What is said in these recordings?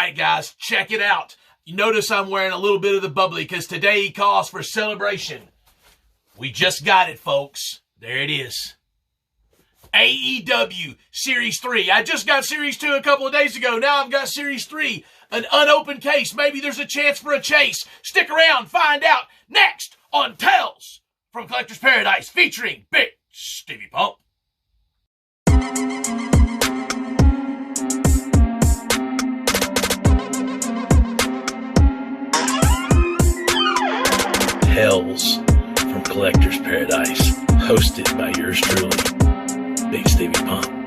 right, guys, check it out. You notice I'm wearing a little bit of the bubbly because today calls for celebration. We just got it, folks. There it is. A.E.W. Series 3. I just got Series 2 a couple of days ago. Now I've got Series 3. An unopened case. Maybe there's a chance for a chase. Stick around. Find out next on Tales from Collector's Paradise featuring Bigsteviepump. Tales from Collector's Paradise, hosted by yours truly, Bigsteviepump.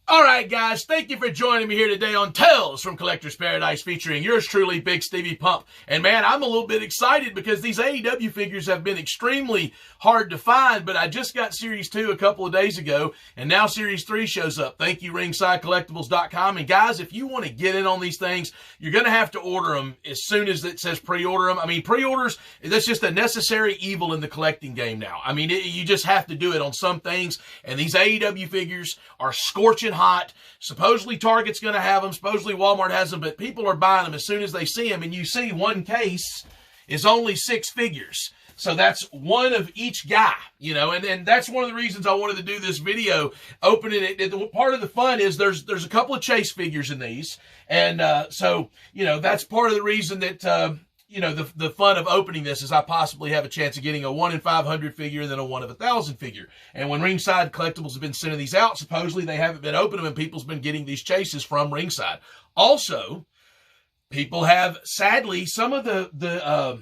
All right, guys, thank you for joining me here today on Tales from Collector's Paradise featuring yours truly, Bigsteviepump. And man, I'm a little bit excited because these A.E.W. figures have been extremely hard to find, but I just got Series 2 a couple of days ago, and now Series 3 shows up. Thank you, ringsidecollectibles.com. And guys, if you want to get in on these things, you're going to have to order them as soon as it says pre-order them. I mean, pre-orders, that's just a necessary evil in the collecting game now. I mean, you just have to do it on some things, and these A.E.W. figures are scorching hot. Supposedly Target's going to have them. Supposedly Walmart has them, but people are buying them as soon as they see them. And you see one case is only 6 figures. So that's one of each guy, you know, and that's one of the reasons I wanted to do this video, opening it. Part of the fun is there's a couple of chase figures in these. And so, you know, that's part of the reason that, you know, the fun of opening this is I possibly have a chance of getting a 1 in 500 figure and then a 1 of 1,000 figure. And when Ringside Collectibles have been sending these out, supposedly they haven't been opening them and people's been getting these chases from Ringside. Also, people have, sadly, some of the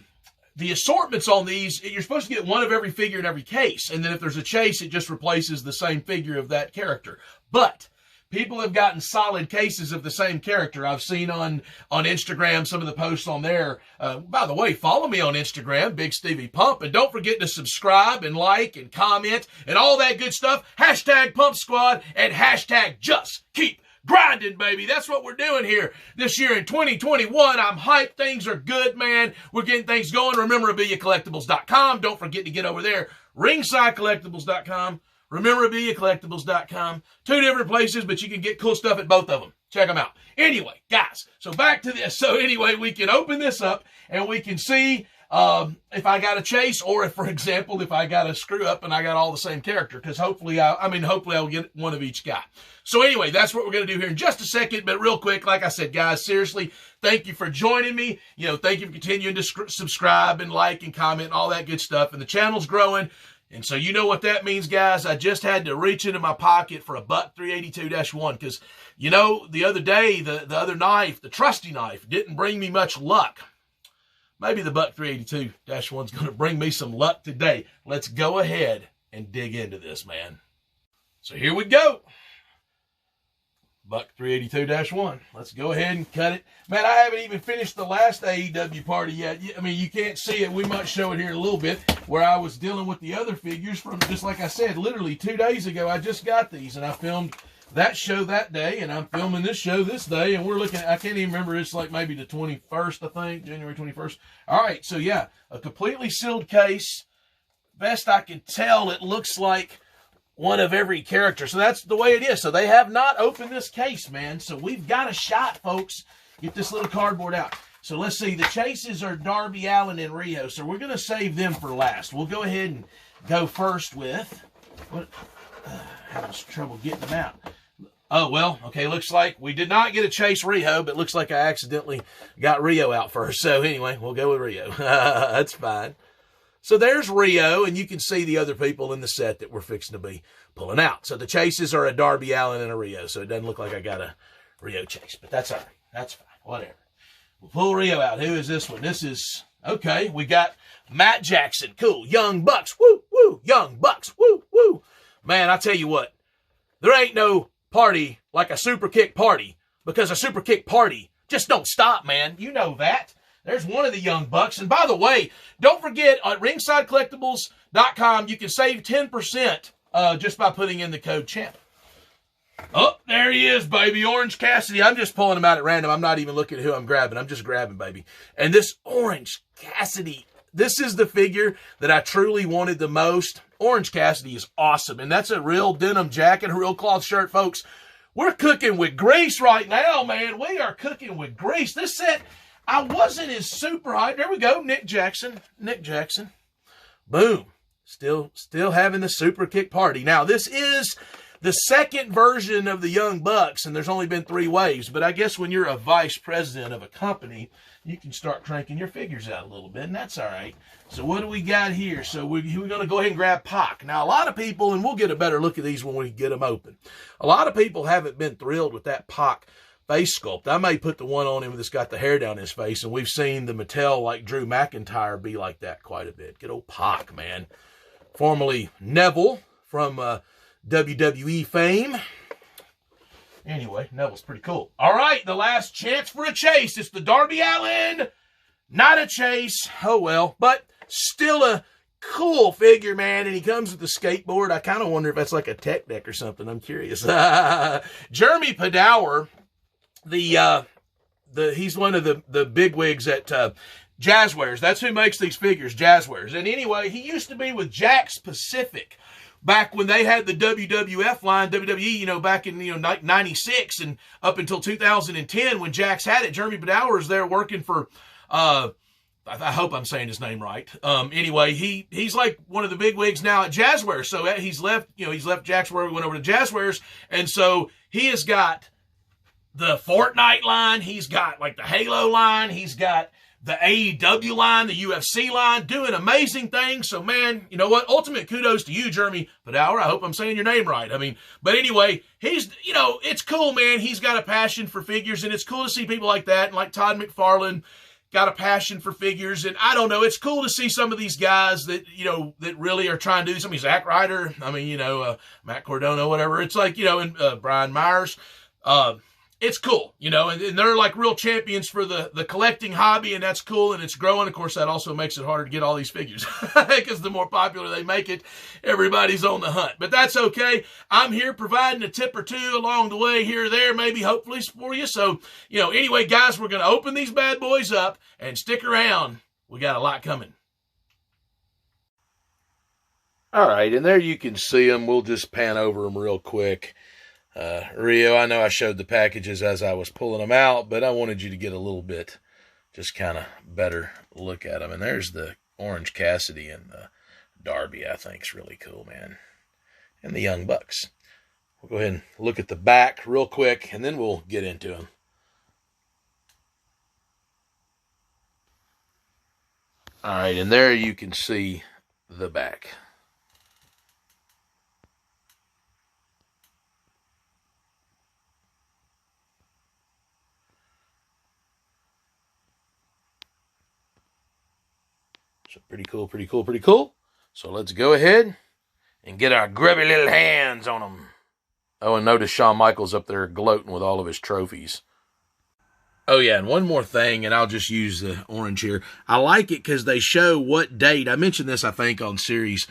assortments on these, you're supposed to get 1 of every figure in every case. And then if there's a chase, it just replaces the same figure of that character. But people have gotten solid cases of the same character. I've seen on Instagram some of the posts on there. By the way, follow me on Instagram, Bigsteviepump, and don't forget to subscribe and like and comment and all that good stuff. Hashtag Pump Squad and hashtag Just Keep Grinding, baby. That's what we're doing here this year in 2021. I'm hyped. Things are good, man. We're getting things going. Memorabiliacollectibles.com. Don't forget to get over there. Ringsidecollectibles.com. Memorabiliacollectibles.com. 2 different places, but you can get cool stuff at both of them. Check them out. Anyway, guys, so back to this. So anyway, we can open this up and we can see if I got a chase, or if, for example, if I got a screw up and I got all the same character, because hopefully I'll get 1 of each guy. So anyway, that's what we're going to do here in just a second. But real quick, like I said, guys, seriously, thank you for joining me. You know, thank you for continuing to subscribe and like and comment and all that good stuff. And the channel's growing. And so you know what that means, guys. I just had to reach into my pocket for a buck 382-1 because, you know, the other day, the other knife, the trusty knife, didn't bring me much luck. Maybe the buck 382-1 is going to bring me some luck today. Let's go ahead and dig into this, man. So here we go. Buck 382-1. Let's go ahead and cut it. Man, I haven't even finished the last A.E.W. party yet. I mean, you can't see it. We might show it here in a little bit where I was dealing with the other figures from, just like I said, literally 2 days ago. I just got these and I filmed that show that day and I'm filming this show this day. And we're looking at, I can't even remember. It's like maybe the 21st, I think, January 21st. All right. So yeah, a completely sealed case. Best I can tell, it looks like 1 of every character. So that's the way it is. So they have not opened this case, man. So we've got a shot, folks. Get this little cardboard out. So let's see. The chases are Darby Allin and Riho. So we're going to save them for last. We'll go ahead and go first with, having trouble getting them out. Oh, well, okay, looks like we did not get a chase Riho, but looks like I accidentally got Riho out first. So anyway, we'll go with Riho. That's fine. So there's Riho, and you can see the other people in the set that we're fixing to be pulling out. So the chases are a Darby Allin and a Riho, so it doesn't look like I got a Riho chase, but that's all right. That's fine. Whatever. We'll pull Riho out. Who is this one? This is, okay, we got Matt Jackson. Cool. Young Bucks. Woo, woo. Young Bucks. Woo, woo. Man, I tell you what, there ain't no party like a super kick party, because a super kick party just don't stop, man. You know that. There's one of the Young Bucks. And by the way, don't forget, at ringsidecollectibles.com, you can save 10% just by putting in the code CHAMP. Oh, there he is, baby. Orange Cassidy. I'm just pulling him out at random. I'm not even looking at who I'm grabbing. I'm just grabbing, baby. And this Orange Cassidy, this is the figure that I truly wanted the most. Orange Cassidy is awesome. And that's a real denim jacket, a real cloth shirt, folks. We're cooking with grease right now, man. We are cooking with grease. This set, I wasn't as super hyped. There we go, Nick Jackson. Nick Jackson. Boom. Still having the super kick party. Now, this is the second version of the Young Bucks, and there's only been 3 waves. But I guess when you're a vice president of a company, you can start cranking your figures out a little bit, and that's all right. So what do we got here? So we're going to go ahead and grab Pac. Now, a lot of people, and we'll get a better look at these when we get them open, a lot of people haven't been thrilled with that Pac face sculpt. I may put the one on him that's got the hair down his face, and we've seen the Mattel, like Drew McIntyre, be like that quite a bit. Good old Pac, man. Formerly Neville from WWE fame. Anyway, Neville's pretty cool. All right, the last chance for a chase. It's the Darby Allin. Not a chase. Oh, well. But still a cool figure, man. And he comes with the skateboard. I kind of wonder if that's like a tech deck or something. I'm curious. Jeremy Padower, he's one of the bigwigs at Jazwares. That's who makes these figures, Jazwares. And anyway, he used to be with Jakks Pacific. Back when they had the WWF line, WWE, back in, 96 and up until 2010 when Jakks had it, Jeremy Padower was there working for, I hope I'm saying his name right. Anyway, he's like one of the big wigs now at Jazwares. So he's left Jazwares, went over to Jazwares. And so he has got the Fortnite line. He's got like the Halo line. He's got the A.E.W. line, the UFC line, doing amazing things. So, man, you know what? Ultimate kudos to you, Jeremy Padower. I hope I'm saying your name right. But anyway, he's, it's cool, man. He's got a passion for figures, and it's cool to see people like that, and like Todd McFarlane got a passion for figures. And I don't know, it's cool to see some of these guys that, that really are trying to do something. Zack Ryder, Matt Cardona, whatever. It's like, and Brian Myers. It's cool, and they're like real champions for the collecting hobby, and that's cool, and it's growing. Of course, that also makes it harder to get all these figures because the more popular they make it, everybody's on the hunt. But that's okay. I'm here providing a tip or two along the way here or there, maybe hopefully for you. So, anyway, guys, we're going to open these bad boys up and stick around. We got a lot coming. All right, and there you can see them. We'll just pan over them real quick. Riho, I know I showed the packages as I was pulling them out, but I wanted you to get a little bit, just kind of better look at them. And there's the orange Cassidy and the Darby, I think is really cool, man. And the Young Bucks. We'll go ahead and look at the back real quick, and then we'll get into them. All right, and there you can see the back. So pretty cool, pretty cool, pretty cool. So let's go ahead and get our grubby little hands on them. Oh, and notice Shawn Michaels up there gloating with all of his trophies. Oh, yeah, and one more thing, and I'll just use the orange here. I like it because they show what date. I mentioned this, I think, on Series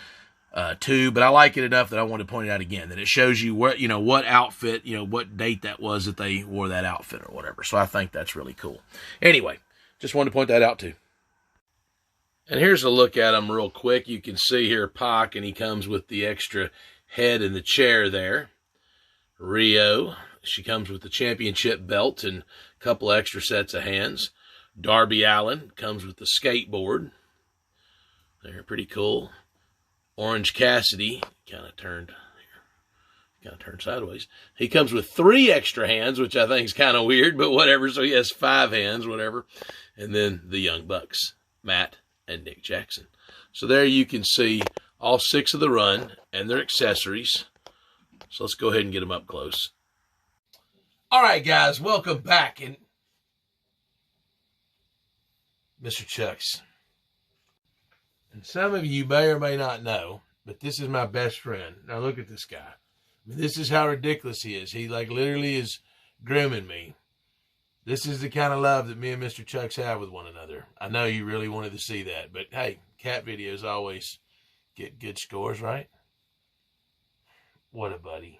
2, but I like it enough that I want to point it out again, that it shows you what, what outfit, what date that was that they wore that outfit or whatever. So I think that's really cool. Anyway, just wanted to point that out too. And here's a look at him real quick. You can see here Pac, and he comes with the extra head and the chair there. Riho, she comes with the championship belt and a couple extra sets of hands. Darby Allin comes with the skateboard. They're pretty cool. Orange Cassidy, kind of turned sideways. He comes with 3 extra hands, which I think is kind of weird, but whatever. So he has 5 hands, whatever. And then the Young Bucks, Matt and Nick Jackson. So there you can see all 6 of the run and their accessories. So let's go ahead and get them up close. All right, guys, welcome back. And Mr. Chucks. And some of you may or may not know, but this is my best friend. Now look at this guy. This is how ridiculous he is. He literally is grooming me. This is the kind of love that me and Mr. Chucks have with one another. I know you really wanted to see that, but hey, cat videos always get good scores, right? What a buddy.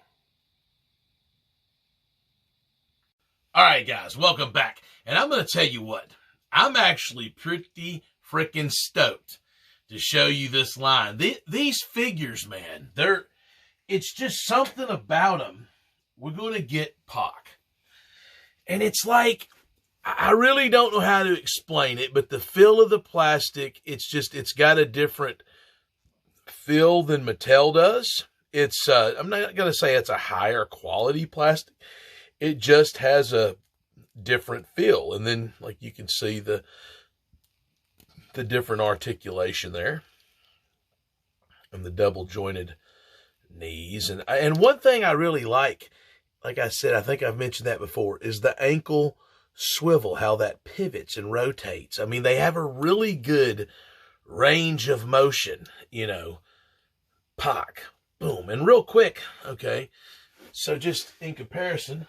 All right, guys, welcome back. And I'm going to tell you what, I'm actually pretty freaking stoked to show you this line. These figures, man, it's just something about them we're going to get Pac. And it's like, I really don't know how to explain it, but the feel of the plastic, it's got a different feel than Mattel does. It's, I'm not going to say it's a higher quality plastic. It just has a different feel. And then, like, you can see the different articulation there. And the double jointed knees. And one thing I really like I said, I think I've mentioned that before, is the ankle swivel, how that pivots and rotates. I mean, they have a really good range of motion, you know. Pac, boom. And real quick, okay, so just in comparison,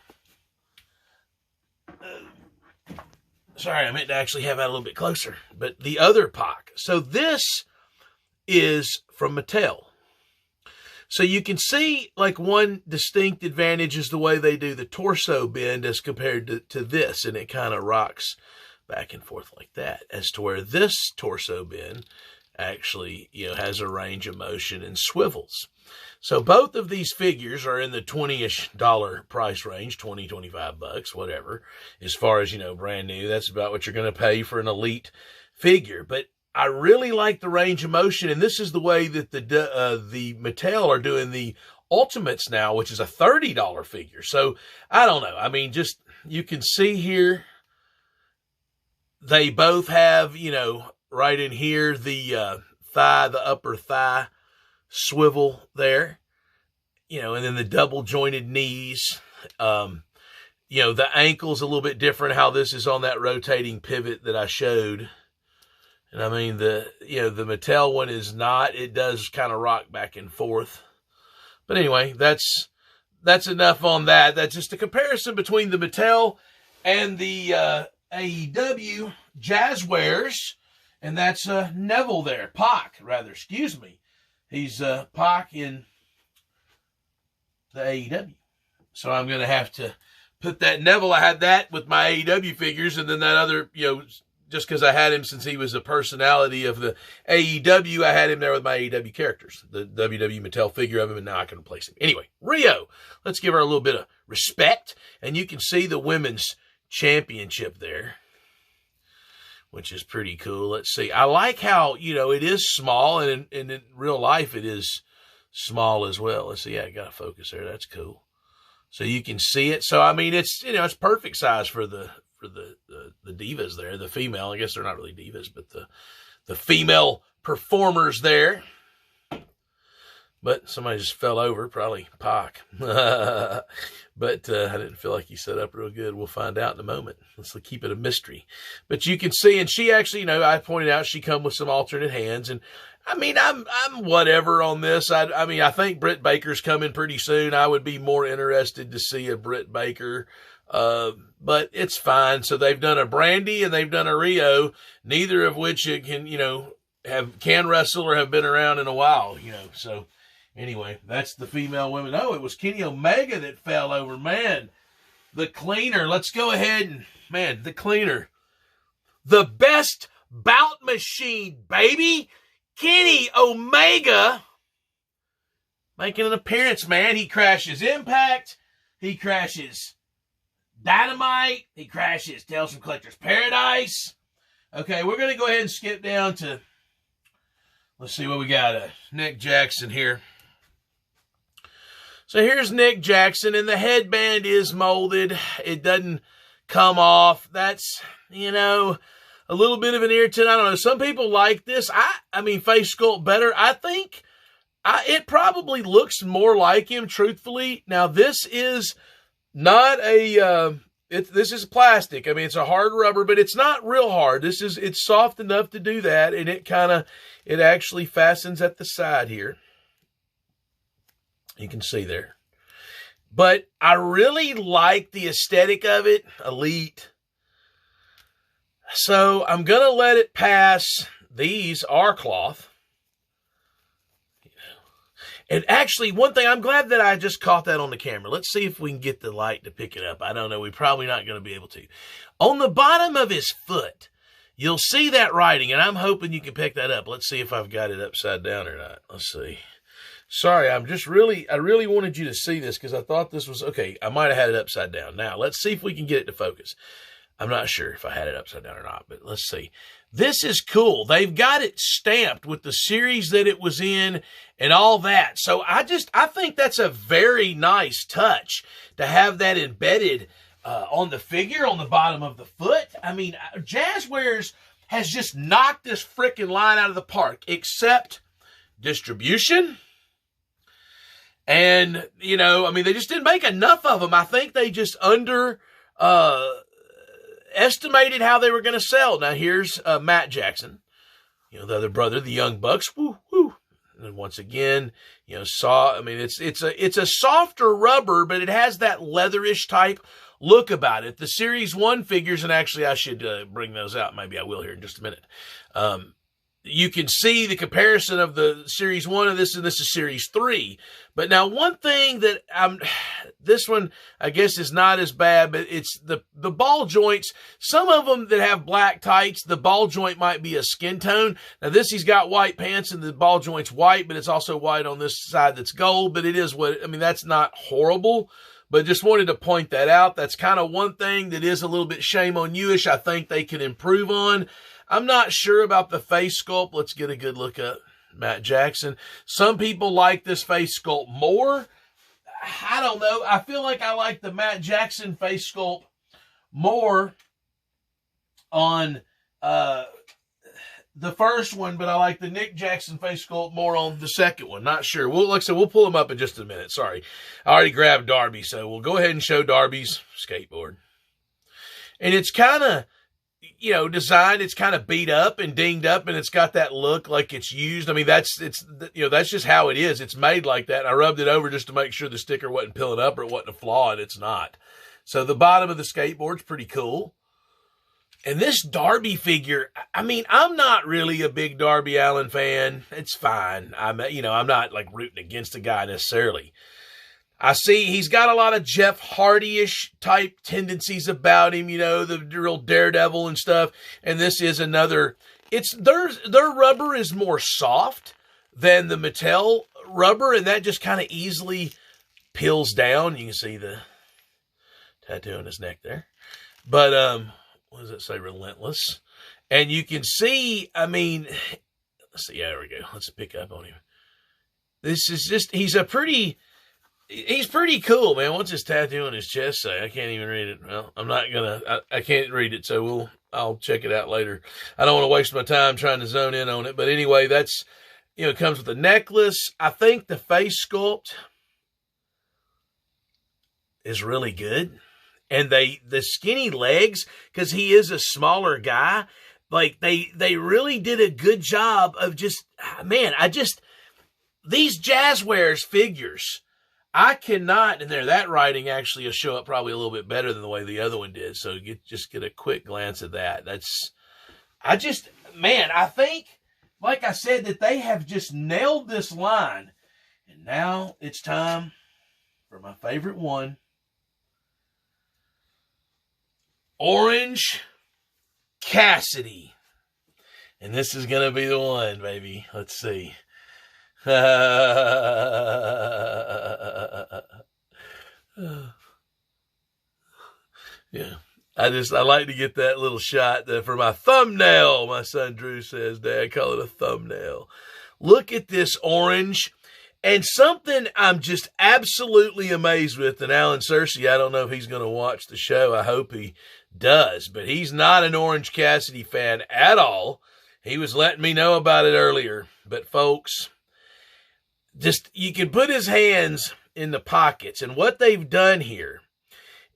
sorry, I meant to actually have that a little bit closer, but the other Pac. So this is from Mattel. So you can see, like, one distinct advantage is the way they do the torso bend as compared to this, and it kind of rocks back and forth like that, as to where this torso bend actually, you know, has a range of motion and swivels. So both of these figures are in the $20-ish price range, 20, 25 bucks, whatever. As far as, you know, brand new, that's about what you're going to pay for an elite figure. But I really like the range of motion, and this is the way that the Mattel are doing the Ultimates now, which is a $30 figure. So, I don't know. I mean, just, you can see here, they both have, you know, right in here, the upper thigh swivel there, you know, and then the double jointed knees. You know, the ankle's a little bit different, how this is on that rotating pivot that I showed. And I mean, the Mattel one is not. It does kind of rock back and forth. But anyway, that's enough on that. That's just a comparison between the Mattel and the A.E.W. Jazwares. And that's Neville there. Pac, rather, excuse me. He's Pac in the A.E.W. So I'm going to have to put that Neville. I had that with my A.E.W. figures, and then that other, you know, just because I had him since he was a personality of the A.E.W., I had him there with my A.E.W. characters, the WW Mattel figure of him, and now I can replace him. Anyway, Riho, let's give her a little bit of respect. And you can see the women's championship there, which is pretty cool. Let's see. I like how, you know, it is small, and in real life it is small as well. Let's see. Yeah, I got a focus there. That's cool. So you can see it. So, I mean, it's, you know, it's perfect size for the divas there, the female. I guess they're not really divas, but the female performers there. But somebody just fell over, probably Pac. But I didn't feel like he set up real good. We'll find out in a moment. Let's keep it a mystery. But you can see, and she actually, you know, I pointed out she come with some alternate hands. And I mean, I'm whatever on this. I mean, I think Britt Baker's coming pretty soon. I would be more interested to see a Britt Baker. But it's fine. So they've done a Brandy and they've done a Riho, neither of which it can, you know, can wrestle or have been around in a while, you know. So anyway, that's the female women. Oh, it was Kenny Omega that fell over. Man, the cleaner. Let's go ahead and, man, the cleaner. The best bout machine, baby. Kenny Omega making an appearance, man. He crashes Impact. He crashes Dynamite. He crashes Tales from Collector's Paradise. Okay, we're going to go ahead and skip down to, let's see what we got. Nick Jackson here. So here's Nick Jackson, and the headband is molded. It doesn't come off. That's, you know, a little bit of an irritant. I don't know. Some people like this. I mean, face sculpt better. I think it probably looks more like him, truthfully. Now, this is not a, this is plastic. I mean, it's a hard rubber, but it's not real hard. It's soft enough to do that, and it actually fastens at the side here. You can see there. But I really like the aesthetic of it. Elite. So I'm going to let it pass. These are cloth. And actually, one thing, I'm glad that I just caught that on the camera. Let's see if we can get the light to pick it up. I don't know. We're probably not going to be able to. On the bottom of his foot, you'll see that writing, and I'm hoping you can pick that up. Let's see if I've got it upside down or not. Let's see. Sorry, I really wanted you to see this because I thought this was, okay, I might have had it upside down. Now, let's see if we can get it to focus. I'm not sure if I had it upside down or not, but let's see. This is cool. They've got it stamped with the series that it was in and all that. So I think that's a very nice touch to have that embedded on the figure, on the bottom of the foot. I mean, Jazwares has just knocked this freaking line out of the park, except distribution. And, you know, I mean, they just didn't make enough of them. I think they just estimated how they were going to sell. Now, here's Matt Jackson, you know, the other brother, the Young Bucks. Woo, woo. And once again, you know, it's a softer rubber, but it has that leatherish type look about it. The Series 1 figures, and actually I should bring those out. Maybe I will here in just a minute. You can see the comparison of the Series 1 of this, and this is Series 3. But now one thing that this one, I guess, is not as bad, but it's the ball joints. Some of them that have black tights, the ball joint might be a skin tone. Now this, he's got white pants and the ball joint's white, but it's also white on this side that's gold. But it is what, I mean, that's not horrible. But just wanted to point that out. That's kind of one thing that is a little bit shame on you-ish. I think they can improve on. I'm not sure about the face sculpt. Let's get a good look at Matt Jackson. Some people like this face sculpt more. I don't know. I feel like I like the Matt Jackson face sculpt more on the first one, but I like the Nick Jackson face sculpt more on the second one. Not sure. Like I said, we'll pull them up in just a minute. Sorry. I already grabbed Darby, so we'll go ahead and show Darby's skateboard. And it's kind of, you know, designed, it's kind of beat up and dinged up, and it's got that look like it's used. I mean, that's just how it is. It's made like that. And I rubbed it over just to make sure the sticker wasn't peeling up or it wasn't a flaw, and it's not. So the bottom of the skateboard's pretty cool. And this Darby figure, I mean, I'm not really a big Darby Allin fan. It's fine. I'm not like rooting against the guy necessarily. I see he's got a lot of Jeff Hardy-ish type tendencies about him, you know, the real daredevil and stuff. And this is another, their rubber is more soft than the Mattel rubber, and that just kind of easily peels down. You can see the tattoo on his neck there. But, what does it say? Relentless. And you can see, I mean, let's see, yeah, there we go. Let's pick up on him. This is just, he's pretty cool, man. What's his tattoo on his chest say? I can't even read it. Well, I'm not gonna, I can't read it, so I'll check it out later. I don't want to waste my time trying to zone in on it. But anyway, that's, you know, it comes with a necklace. I think the face sculpt is really good. And the skinny legs, because he is a smaller guy, like they really did a good job of just, man, these Jazwares figures, I cannot, and there, that writing actually will show up probably a little bit better than the way the other one did. So just get a quick glance at that. I think, like I said, that they have just nailed this line. And now it's time for my favorite one. Orange Cassidy. And this is going to be the one, baby. Let's see. Yeah. I like to get that little shot for my thumbnail. My son Drew says, Dad, call it a thumbnail. Look at this orange. And something I'm just absolutely amazed with, and Alan Searcy, I don't know if he's going to watch the show. I hope he does. But he's not an Orange Cassidy fan at all. He was letting me know about it earlier. But folks, just, you can put his hands in the pockets. And what they've done here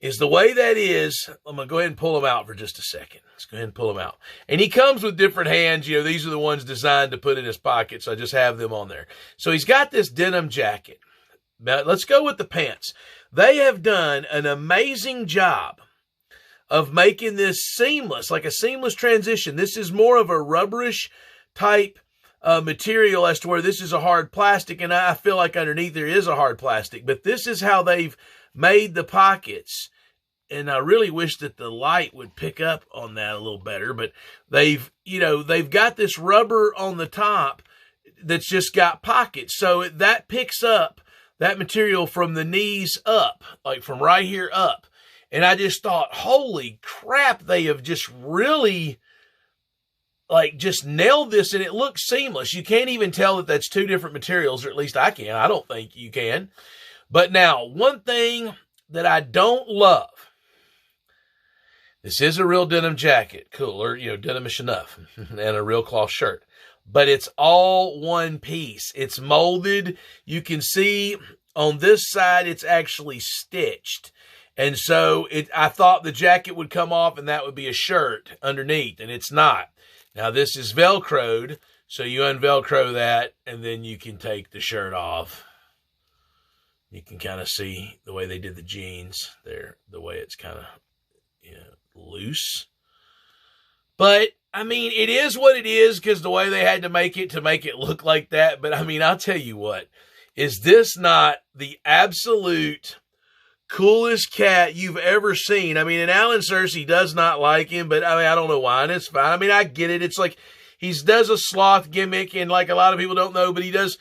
is the way that is, I'm going to go ahead and pull him out for just a second. Let's go ahead and pull him out. And he comes with different hands. You know, these are the ones designed to put in his pocket, so I just have them on there. So he's got this denim jacket. Now, let's go with the pants. They have done an amazing job of making this seamless, like a seamless transition. This is more of a rubberish type material as to where this is a hard plastic, and I feel like underneath there is a hard plastic. But this is how they've made the pockets. And I really wish that the light would pick up on that a little better. But they've got this rubber on the top that's just got pockets. So that picks up that material from the knees up, like from right here up. And I just thought, holy crap, they have just really, like, just nailed this, and it looks seamless. You can't even tell that that's two different materials, or at least I can. I don't think you can. But now, one thing that I don't love, this is a real denim jacket. Cool, or, denim-ish enough, and a real cloth shirt. But it's all one piece. It's molded. You can see on this side, it's actually stitched. And so I thought the jacket would come off and that would be a shirt underneath, and it's not. Now this is Velcroed, so you unvelcro that, and then you can take the shirt off. You can kind of see the way they did the jeans there, the way it's kind of loose. But I mean, it is what it is because the way they had to make it look like that. But I mean, I'll tell you what, is this not the absolute coolest cat you've ever seen? I mean, and Alan Cersei does not like him, but I mean, I don't know why, and it's fine. I mean, I get it. It's like he does a sloth gimmick, and like a lot of people don't know, but he does,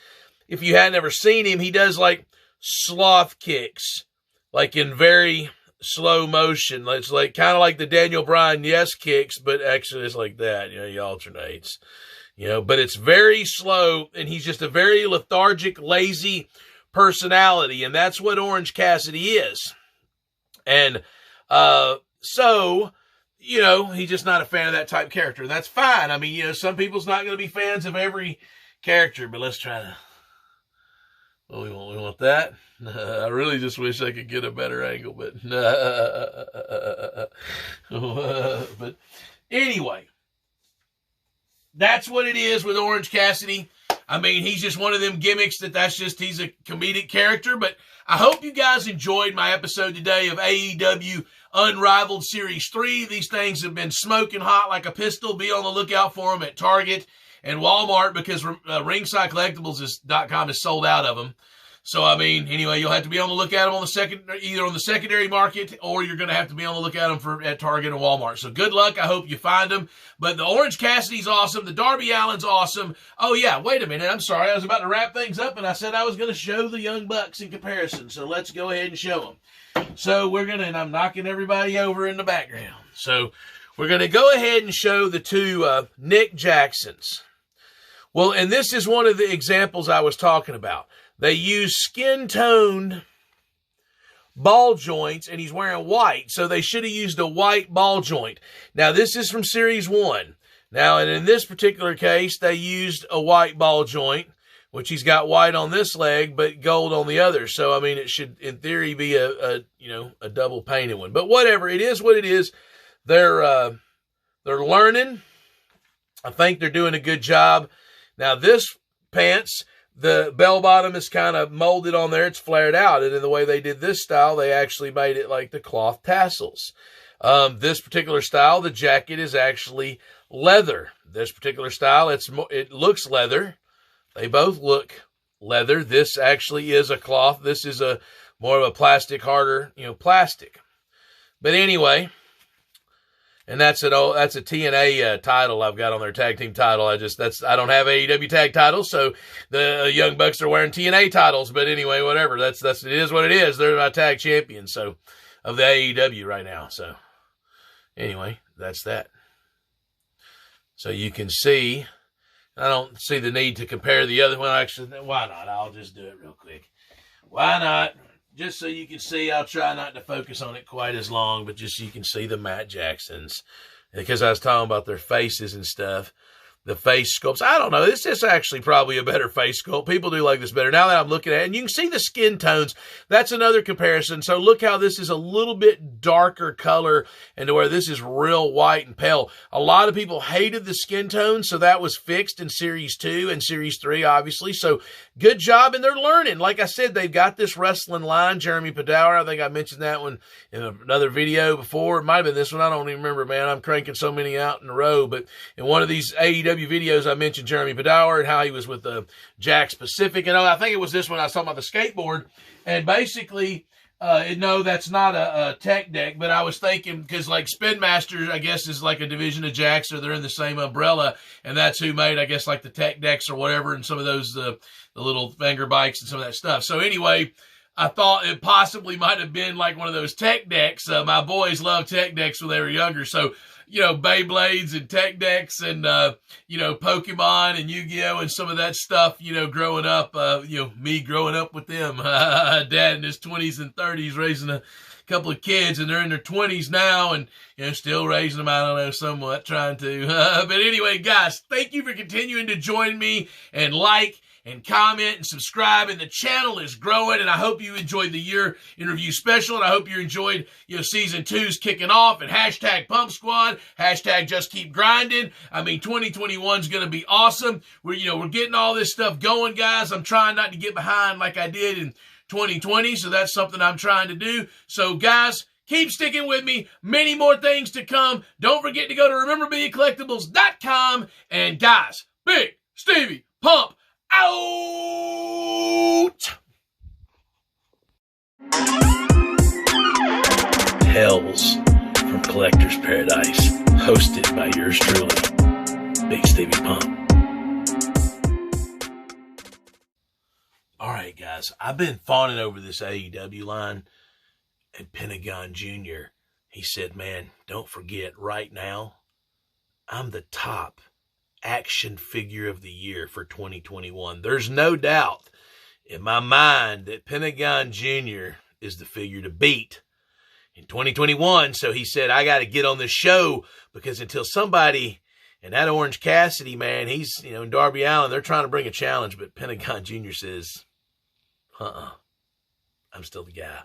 if you hadn't ever seen him, he does like sloth kicks, like in very slow motion. It's like kind of like the Daniel Bryan yes kicks, but actually it's like that. He alternates. But it's very slow, and he's just a very lethargic, lazy personality, and that's what Orange Cassidy is. And so, he's just not a fan of that type of character. That's fine. I mean, some people's not going to be fans of every character, but let's try to. Well, we want that. I really just wish I could get a better angle, but but anyway, that's what it is with Orange Cassidy. I mean, he's just one of them gimmicks he's a comedic character. But I hope you guys enjoyed my episode today of AEW Unrivaled Series 3. These things have been smoking hot like a pistol. Be on the lookout for them at Target and Walmart because RingsideCollectibles.com is sold out of them. So, I mean, anyway, you'll have to be on the lookout for them either on the secondary market, or you're going to have to be on the lookout for them at Target and Walmart. So good luck. I hope you find them. But the Orange Cassidy's awesome. The Darby Allen's awesome. Oh, yeah, wait a minute. I'm sorry. I was about to wrap things up, and I said I was going to show the Young Bucks in comparison. So let's go ahead and show them. So and I'm knocking everybody over in the background. So we're going to go ahead and show the two Nick Jacksons. Well, and this is one of the examples I was talking about. They use skin-toned ball joints, and he's wearing white, so they should have used a white ball joint. Now, this is from Series 1. Now, and in this particular case, they used a white ball joint, which he's got white on this leg, but gold on the other. So, I mean, it should, in theory, be a double-painted one. But whatever, it is what it is. They're learning. I think they're doing a good job. Now, this pants, the bell bottom is kind of molded on there. It's flared out. And in the way they did this style, they actually made it like the cloth tassels. This particular style, the jacket is actually leather. This particular style, it looks leather. They both look leather. This actually is a cloth. This is more of a plastic, harder, plastic. But anyway, and that's a TNA title I've got on their tag team title. I don't have AEW tag titles, so the Young Bucks are wearing TNA titles. But anyway, whatever. It is what it is. They're my tag champions, so of the AEW right now. So anyway, that's that. So you can see, I don't see the need to compare the other one. Actually, why not? I'll just do it real quick. Why not? Just so you can see, I'll try not to focus on it quite as long, but just so you can see the Matt Jacksons. Because I was talking about their faces and stuff. The face sculpts. I don't know. This is actually probably a better face sculpt. People do like this better. Now that I'm looking at it, and you can see the skin tones. That's another comparison. So look how this is a little bit darker color and to where this is real white and pale. A lot of people hated the skin tone, so that was fixed in Series 2 and Series 3, obviously. So good job, and they're learning. Like I said, they've got this wrestling line, Jeremy Padawer. I think I mentioned that one in another video before. It might have been this one. I don't even remember, man. I'm cranking so many out in a row. But in one of these AEW videos, I mentioned Jeremy Padawer and how he was with the Jax Pacific. And I think it was this one I was talking about the skateboard. And basically, No, that's not a tech deck, but I was thinking because like Spin Masters, I guess, is like a division of Jakks, or they're in the same umbrella, and that's who made, I guess, like the tech decks or whatever, and some of those, the little finger bikes and some of that stuff. So anyway, I thought it possibly might have been like one of those tech decks. My boys loved tech decks when they were younger, so Beyblades and tech decks and, Pokemon and Yu-Gi-Oh! And some of that stuff, growing up, me growing up with them. Dad in his 20s and 30s raising a couple of kids, and they're in their 20s now and, still raising them, I don't know, somewhat trying to. But anyway, guys, thank you for continuing to join me and like and comment and subscribe, and the channel is growing, and I hope you enjoyed the year in review special, and I hope you enjoyed, season 2's kicking off, and hashtag Pump Squad, hashtag Just Keep Grinding. I mean, 2021 is going to be awesome. We're getting all this stuff going, guys. I'm trying not to get behind like I did in 2020, so that's something I'm trying to do. So, guys, keep sticking with me. Many more things to come. Don't forget to go to RememberMeACollectibles.com, and guys, Big Stevie Pump out! Tales from Collector's Paradise, hosted by yours truly, Bigsteviepump. All right, guys, I've been fawning over this A.E.W. line, and Pentagon Jr., he said, man, don't forget, right now, I'm the top action figure of the year for 2021. There's no doubt in my mind that Pentagon Jr. is the figure to beat in 2021. So he said, I got to get on this show, because until somebody, and that Orange Cassidy, man, he's, Darby Allin, they're trying to bring a challenge, but Pentagon Jr. says, I'm still the guy.